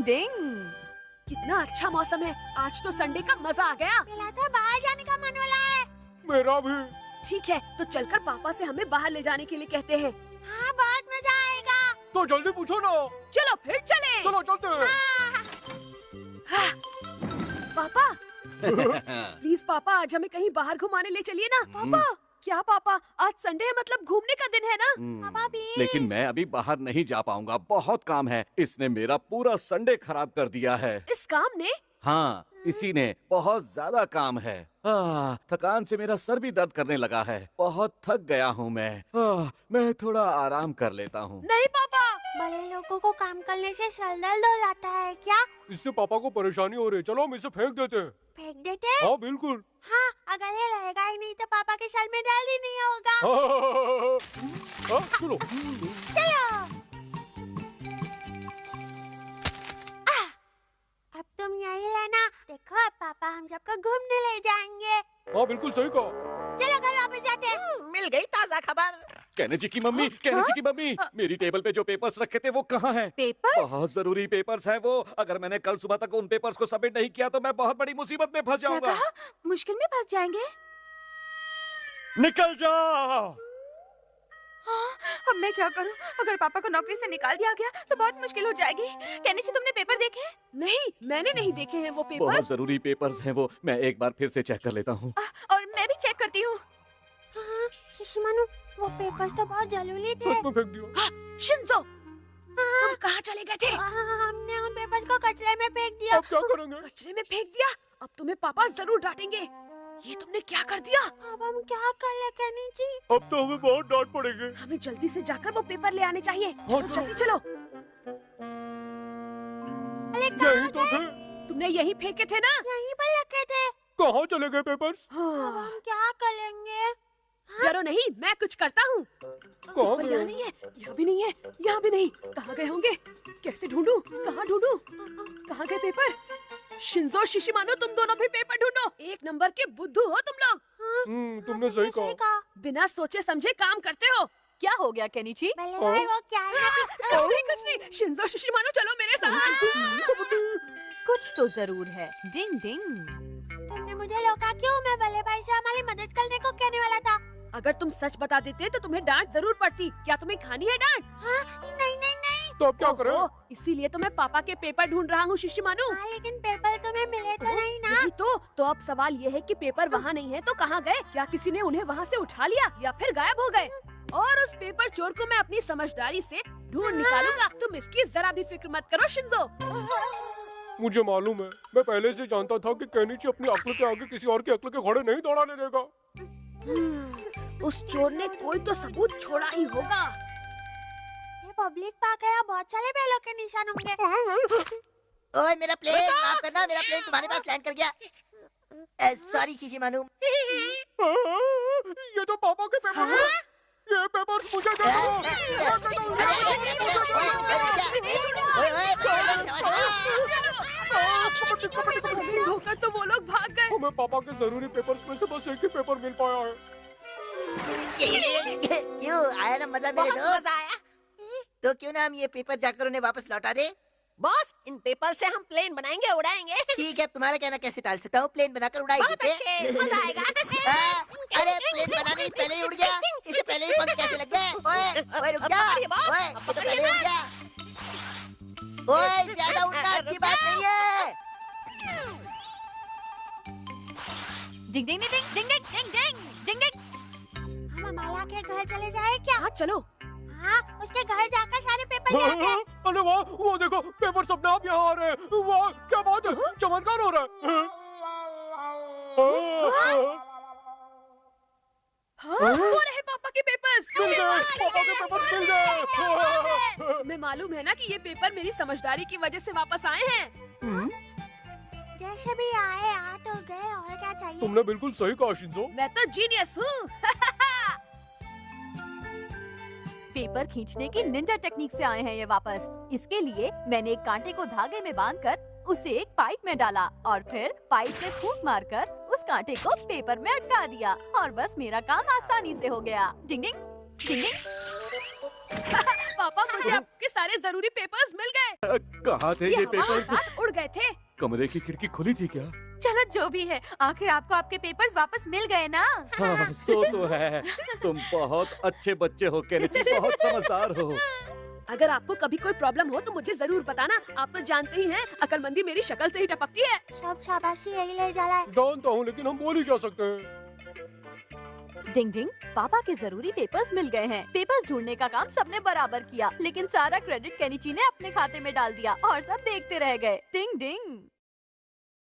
डिंग। कितना अच्छा मौसम है, आज तो संडे का मजा आ गया। मेरा तो बाहर जाने का मन हो रहा है। मेरा भी। ठीक है, तो चलकर पापा से हमें बाहर ले जाने के लिए कहते हैं। हाँ, बहुत मजा आएगा। तो जल्दी पूछो ना। चलो फिर चले। चलो चलते हैं। हाँ। पापा प्लीज पापा, आज हमें कहीं बाहर घुमाने ले चलिए ना। पापा क्या पापा, आज संडे है, मतलब घूमने का दिन है ना। पापा प्लीज। लेकिन मैं अभी बाहर नहीं जा पाऊंगा, बहुत काम है। इसने मेरा पूरा संडे खराब कर दिया है। इस काम ने? हाँ, इसी ने। बहुत ज्यादा काम है। थकान से मेरा सर भी दर्द करने लगा है। बहुत थक गया हूँ मैं थोड़ा आराम कर लेता हूँ। नहीं पापा। बड़े लोगों को काम करने से सर दर्द हो जाता है क्या? इससे पापा को परेशानी हो रही है, चलो हम इसे फेंक देते हैं। फेंक देते हैं? हाँ बिल्कुल। हाँ, अगर ये रहेगा ही नहीं तो पापा के सर में दर्द ही नहीं होगा। चलो चलो। अब तुम यही रहना, देखो अब पापा हम सबको घूमने ले जाएंगे। हाँ बिल्कुल सही कहा। चलो घर वापस जाते हैं। मिल गई ताज़ा खबर। कहने जी की मम्मी, कहने जी की मम्मी, मेरी टेबल पे जो पेपर्स रखे थे वो कहाँ हैं? पेपर्स? बहुत जरूरी पेपर्स हैं वो। अगर मैंने कल सुबह तक उन पेपर्स को सबमिट नहीं किया तो मैं बहुत बड़ी मुसीबत में फंस क्या जाऊंगा। कहा? मुश्किल में फंस जाएंगे। निकल जा। हाँ, अब मैं क्या करूं? अगर पापा को नौकरी से निकाल दिया गया तो बहुत मुश्किल हो जाएगी। कहने से तुमने पेपर देखे? नहीं, मैंने नहीं देखे हैं वो पेपर। बहुत जरूरी पेपर्स हैं वो। मैं एक बार फिर से चेक कर लेता हूँ। और मैं भी चेक करती हूँ। हाँ, शिशिमानु, वो पेपर्स तो बहुत जरूरी थे। सच में फेंक दिया। शिंजो, तुम कहाँ चले गए थे? हमने उन पेपर्स को कचरे में फेंक दिया। अब क्या करेंगे? कचरे में फेंक दिया? अब तुम्हें पापा जरूर डांटेंगे। ये तुमने क्या कर दिया? अब हम क्या करें कहनी जी? अब तो हमें बहुत डांट पड़ेगी। हमें जल्दी से जाकर वो पेपर ले आने चाहिए। चलो चलो। जल्दी चलो। अरे यही कहाँ तो थे। तुमने यही फेंके थे ना? यहीं पर रखे थे। कहाँ चले गए पेपर्स? अब हाँ। हम क्या करेंगे? डरो नहीं, मैं कुछ करता हूँ। कहाँ पेपर यहाँ गए? नहीं है, यहाँ भी नहीं है, यहाँ भी नहीं। कहाँ गए होंगे? कैसे ढूंढूं? कहाँ ढूंढूं? कहाँ गए पेपर? शिंजो, शिशिमानो, तुम दोनों भी पेपर ढूंढो। एक नंबर के बुद्धू हो तुम लोग। तुमने सही कहा। बिना सोचे समझे काम करते हो। क्या हो गया केनिची? भले भाई वो क्या है ना कि कुछ नहीं। शिंजो, शिशिमानो, चलो मेरे साथ। कुछ तो जरूर है। डिंग डिंग। तुमने मुझे रोका क्यों? मैं भले भाई से हमारी मदद करने को कहने वाला था। अगर तुम सच बता देते तो तुम्हें डांट जरूर पड़ती। क्या तुम्हें खानी है डांट? हाँ, नहीं नहीं नहीं। तो अब क्या करें? ओहो, इसीलिए तो मैं पापा के पेपर ढूंढ रहा हूँ शिशिमानु। हाँ, लेकिन पेपर तुम्हें मिले तो नहीं ना? यही तो अब सवाल ये है कि पेपर वहाँ नहीं है तो कहाँ गए? क्या किसी ने उन्हें वहाँ से उठा लिया या फिर गायब हो गए? और उस पेपर चोर को मैं अपनी समझदारी से ढूंढ निकालूंगा। तुम इसकी जरा भी फिक्र मत करो शिंजो। मुझे मालूम है, मैं पहले से जानता था कि केनिची अपनी अक्ल के आगे किसी और की अक्ल के घोड़े नहीं दौड़ाने देगा। उस चोर ने कोई तो सबूत छोड़ा ही होगा। ये पब्लिक पार्क है, यहाँ बहुत सारे बैलों के निशान होंगे। ओए मेरा प्लेन, माफ करना, मेरा प्लेन तुम्हारे पास लैंड कर गया। सॉरी शिशिमानु। ये तो पापा के पेपर हैं। ये पेपर्स मुझे दे दो। धोकर तो वो लोग भाग गए। हमें पापा के जरूरी पेपर्स में से बस एक ही पेपर मिल पाया है। क्यों आया ना मजा मेरे दोस्त? मजा आया। तो क्यों ना हम ये पेपर जाकर उन्हें वापस लौटा दे? बॉस, इन पेपर से हम प्लेन बनाएंगे, उड़ाएंगे। ठीक है, तुम्हारा कहना कैसे टाल सकता हूँ? प्लेन बनाकर उड़ाएंगे। बहुत अच्छे, मजा आएगा। अरे प्लेन बनाने से पहले ही उड़ गया। इसे पहले ही पंख कैसे लग गए? ओए ओए रुक जा। ओए अब तो पहले ही उड़ गया। ओए ज्यादा उड़ना अच्छी बात नहीं है। डिंग डिंग डिंग डिंग डिंग डिंग डिंग डिंग डिंग। हम अमाला के घर चले जाए क्या? हाँ चलो। हाँ, उसके घर जाकर सारे पेपर ले आते हैं। अरे वाह, वो देखो पेपर्स अपने आप यहाँ आ रहे हैं। वाह क्या बात है, चमत्कार हो रहा है। वो रहे पापा के पेपर्स। मिल गए, पापा के पेपर्स मिल गए। तुम्हें मालूम है ना कि ये पेपर मेरी समझदारी की वजह से वापस आए हैं। जैसे भी आए आ तो गए, और क्या चाहिए? तुमने बिल्कुल सही कहा शिंजो। मैं तो जीनियस हूँ। पेपर खींचने की निंजा टेक्निक से आए हैं ये वापस। इसके लिए मैंने एक कांटे को धागे में बांधकर उसे एक पाइप में डाला और फिर पाइप में फूंक मारकर उस कांटे को पेपर में अटका दिया और बस मेरा काम आसानी से हो गया। डिंग डिंग डिंग डिंग। पापा मुझे आपके सारे जरूरी पेपर्स मिल गए। कहाँ थे ये हवा के पेपर्स? साथ उड़ गए थे। कमरे की खिड़की खुली थी क्या? चलो जो भी है, आखिर आपको आपके पेपर्स वापस मिल गए ना। हाँ, सो तो है। तुम बहुत अच्छे बच्चे हो केनिची, बहुत समझदार हो। अगर आपको कभी कोई प्रॉब्लम हो तो मुझे जरूर बताना। आप तो जानते ही हैं, अकलमंदी मेरी शक्ल से ही टपकती है। सब शाबाशी यही ले जाला है। जानता हूँ, लेकिन हम बोल ही क्या सकते हैं। डिंग डिंग, पापा के जरूरी पेपर्स मिल गए हैं। पेपर्स ढूंढने का काम सबने बराबर किया, लेकिन सारा क्रेडिट केनिची ने अपने खाते में डाल दिया और सब देखते रह गए। डिंग डिंग।